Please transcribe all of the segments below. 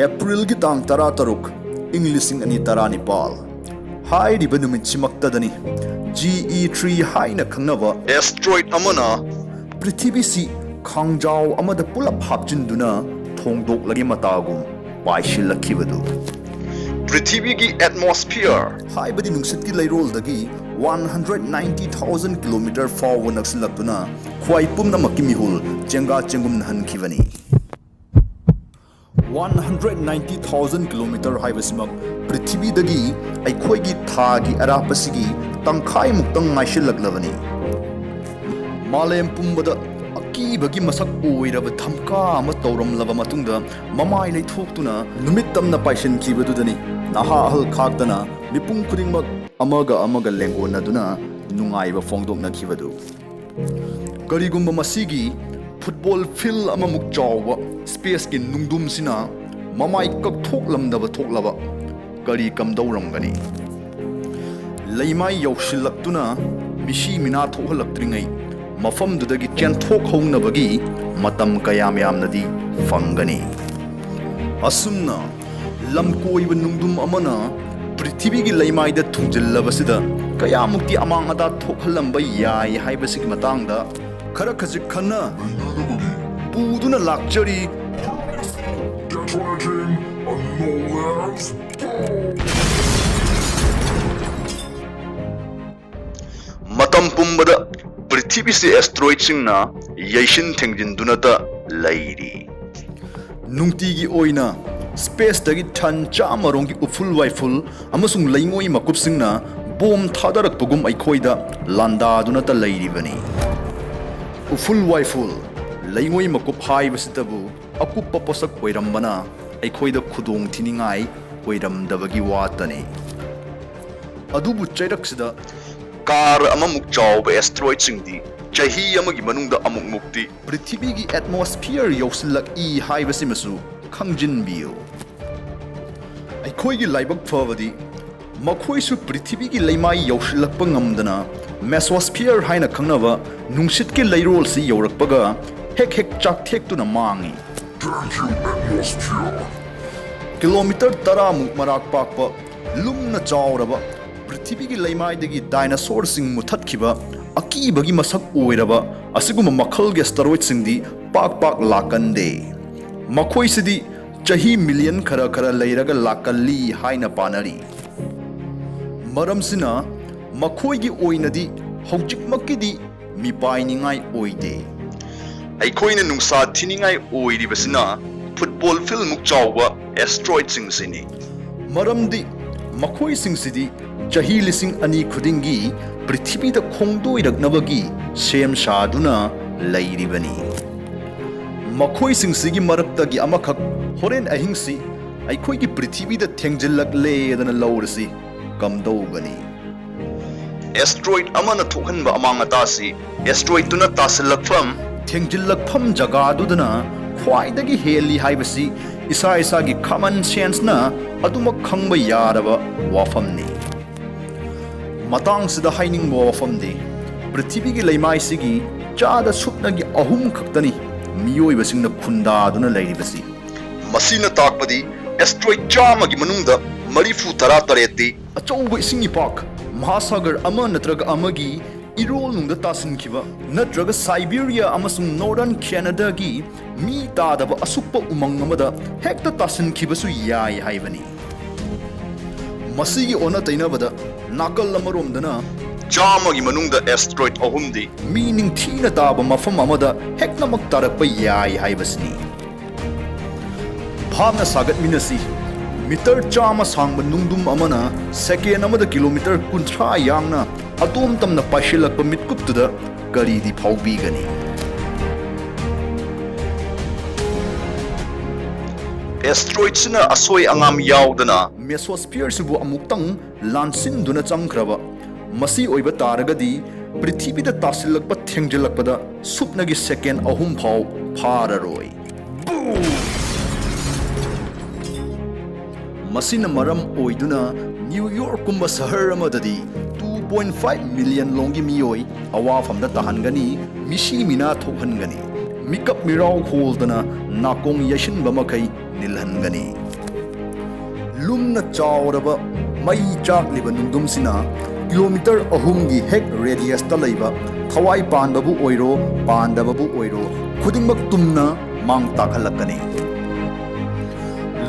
April ki tang tara taruk Inglising ani tara nipal Hai di benumit simaktadani GE3 hai na khangnaba asteroid amana Prithvi si khangjau amada pulap hapjinduna thongdok lagi matagum paishilakibadu Prithvi ki atmosphere hai badi nungsit ki lairol dagi 190,000 km far naksilakuna khwai pumna makimihul chenga chengum han khivani 190,000 km haibasimak Prithvi dagi aikhoi gi thagi arapasigi tangkhai muktang ngaishilaklavani Malem pumbada akibagi masak oiraba thamka ama tauramlaba matungda mamai leithoktuna numit tamna paishin khibadudani naha hal khaktana mipung khudingmak amaga lengonaduna nungaiba fongdokna khibadu karigumba masigi football field amamuk chawba space ki nungdum sina mamai kak thoklamdaba thoklaba kari kamdauramgani leimai yaushilактuna mishi mina thohalaktringai mafamdudagi chenthok hongnabagi matam kayam yamnadi fangani asumna lamkoiba nungdum amana Prithvi gi leimai da thungjillabasida kayamukti amang ada thokhalamba yai haibasigi matangda khara khajik khanna puduna lakchari matam pumbada Prithvi se asteroid singna yaishin thengjinduna ta lairi nungti gi oina space dagi than chamarong gi uful waiful amasung leingoi makup singna bom thadarak pugum aikhoida landa duna ta lairibani uful waiful leingoi makup haibasitabu akup posak oirambana aikhoida khudong thiningai oiramdabagi watani adubu chairaksida कार अममुक चाव asteroid सिंगदी चाही अमगी मनुंगदा अमुक मुक्ति पृथ्वी की atmosphere यौसिलक ई हाइबसिमसु खंजिनबियो अखोई की लाइबक फवदी मखोइसु पृथ्वी की लेमाई यौसिलक ngамदना मेसोस्फियर हाइना खंगनबा नुंसित के लैरोल सि यौरकपगा हेक हेक चाकथेक्तुना मांगी किलोमीटर 10 मुक Merak पाकपा लुमना चावरबा Prithvi ki leimai dagi dinosaur sing muthatkiba akibagi masak oiraba asiguma makhal ge asteroid sing di pak lakande makhoi sidi chahi million khara leiraga lakalli haina panari maram sina makhoi gi oinadi hojik makidi mi painingai oide aikoina nungsa thiningai oiribasina football field muk chawba asteroid sing sini maramdi makhoi sing sidi chahi lising ani khudingi prithvi da khongdoi raknabagi sem saduna lairibani makhoi sing sigi marakta gi amakhak horen ahingsi aikhoi gi prithvi da thengjillak le dana lawrsi kamdogani asteroid amana thokhanba amanga tasi asteroid tuna tasilakpham thengjillakpham jaga dudana khwaidagi heli haibasi isa gi common sense na aduma khangba yaraba wafamni matang sida haining mo wafamdi Prithvi gi leimai sigi chada supnagi ahum khaktani miyoi basingna khunda duna lairibasi masina takpadi asteroid chama gi manungda marifu tara tareti achouba isingi pak mahasagar ama natraga amagi irol nungda tasin khiba natraga Siberia amasung northern Canada gi mi tadaba asuppa umang amada hekta tasin khibasu yai haibani masigi ona tainabada nakal amaromdana chamagi manungda asteroid ahumdi meaning thina taba mafam amada heknamak tarakpa yai haibasni bhavna sagat minasi meter chama sangba nungdum amana second amada kilometer kunthra yangna atom tamna paishilakpa mitkuptuda gari di phaubi gani asteroid sina asoi angam yaudana mesosphere sibu amuktang lansin duna changkraba masi oiba taragadi prithvi da tasilakpa thengjilakpada supnagi second ahum phau phararoi masina maram oiduna New York kumba sahar amadadi 2.5 million longi miyoi awafamda tahangani mishi mina thokhangani mikap mirau kholdana nakong yashin bamakai nilhangani lumna chawraba mai chakliba nungdumsina kilometer ahumgi hek radius ta leiba thawai panbabu oiro pandababu oiro khudingmak tumna mang takhalakani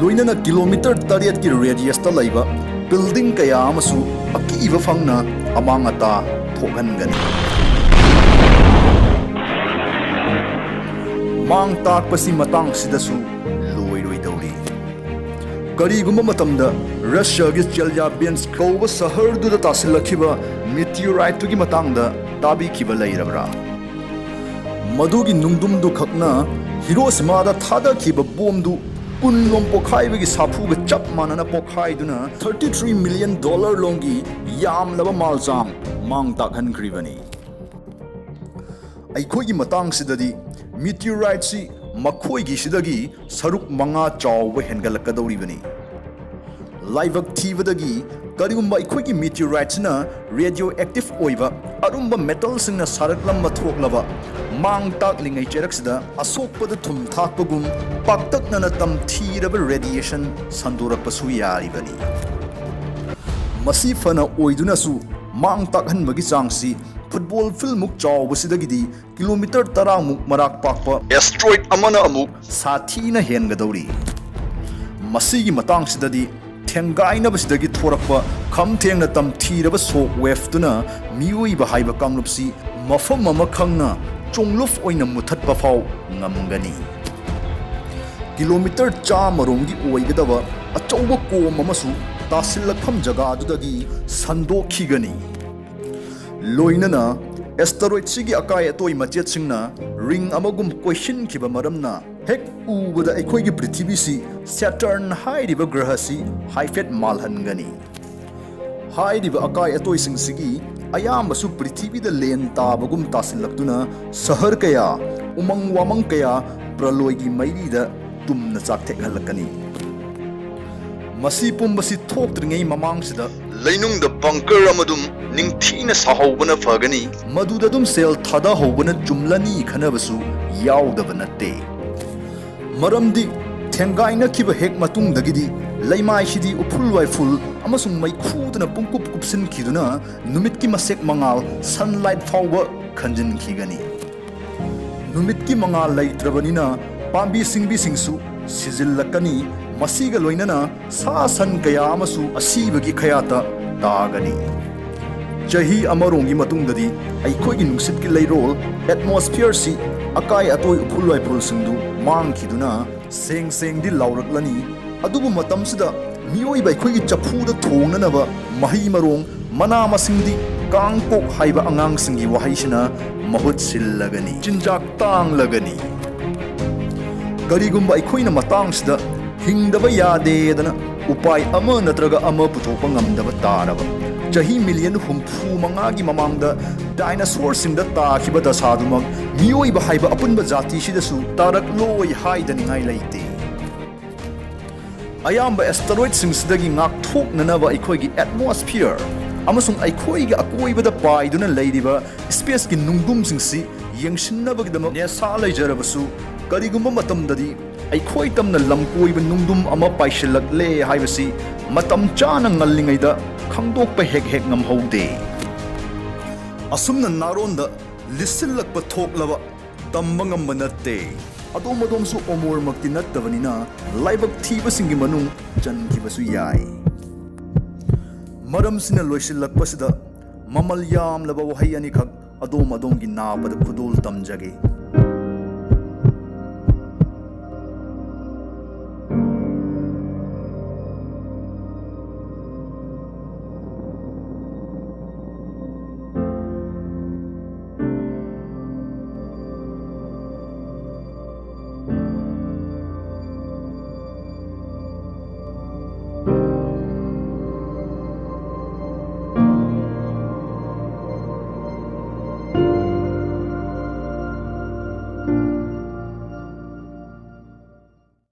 loinana kilometer 8 ki radius ta leiba building kaya amasu akiba fangna amangata thokangani mang takpasi matang sidasu loiroi dauri karigumba matamda Russia gi Chelyabinsk kauba sahar du da tasilakhiba meteorite tu gi matangda tabi khiba leirabra madugi nungdum du khakna Hiroshima da thada khiba bom du punlom pokhai gi sapu ga chap manana pokhai duna $33 million longi yam laba malchang mang takhan kribani ai khoi gi matang sidadi meteorite si makhoi gi sidagi saruk manga chawba hengalakadoribani laibak thibadagi karigumba ikhoi meteorites na radioactive oiba arumba metals na saraklamma thoklaba mang tak lingai cheraksida asokpada thum thakpagum paktakna tam thiraba radiation sandorakpasu yaribani masi fana oiduna su mang tak hanbagi changsi football field muk chawbasidagidi kilometer 10 muk marak pakpa asteroid amana amuk sathina hengadori masigi matangsidadi Tengaina basidagi thorakpa kham thengna tam thiraba sok wave tuna mioi ba haiba kanglupsi mafam mama khangna chongluf oina muthatpa phau ngamgani kilometer chamaromgi oigadaba achauba kom amasu tasillakham jaga adudagi sandokhigani loinana asteroid sigi akai atoi machet singna ring amagum question khiba maramna hek ubada ekhoigi prithvi si Saturn hairiba graha si haifet malhangani hairiba akai atoi sing sigi ayamba su prithvi da len tabagum tasillaktuna sahar kaya umang wamang kaya praloigi mairi da tumna chakthek halakani masi pumbasi thoktringai mamang sida leinung da bunker amadum ningthina sahobana phagani maduda dum sel thada hobana jumlani khanabasu yaudaba natte maramdi thengaina kiba hek matung dagidi laimai hidi upulwai ful amasung mai khudana pungkup kupsin khiduna numit ki masek mangal sunlight fawba khanjin khigani numit ki mangal laitrabanina pambi singbi singsu sizillakani masiga loinana sa san kaya amasu asibagi khayata dagani chahi amarongi matungdadi aikhoigi nungsit ki leirol atmosphere si akai atoi uphulwai phul singdu mang khiduna seng seng di lauraklani adubu matam sida mioi bai khoi gi chaphu da thongnanaba mahi marong mana masingdi kangkok haiba angang singi wahai sina mahut sillagani chinjak tang lagani karigumba aikhoina matang sida hingdaba yade dana upai ama natraga ama puthokpa ngamdaba taraba chahi million humfu mangagi mamangda dinosaur singda takhiba dasadumag mioi ba haiba apunba jati sidasu tarak loi haidaningai leite ayamba asteroid singsidagi ngak thoknanaba aikhoigi atmosphere amasung aikhoigi akoibada paiduna leiriba space ki nungdum singsi yengsinnabagidama nesa leijarabasu karigumba matamdadi aikhoi tamna lamkoiba nungdum ama paishilakle haibasi matam chana ngallingaida khangdokpa hek hek ngamhaude asumna naronda lisillakpa thoklaba tamba ngamba natte adom adom su omor makti nattabanina laibak thiba singi manung chankibasu yai maram sina loisillakpa sida mamal yam laba wahai ani khak adom adom gi napada khudul tamjage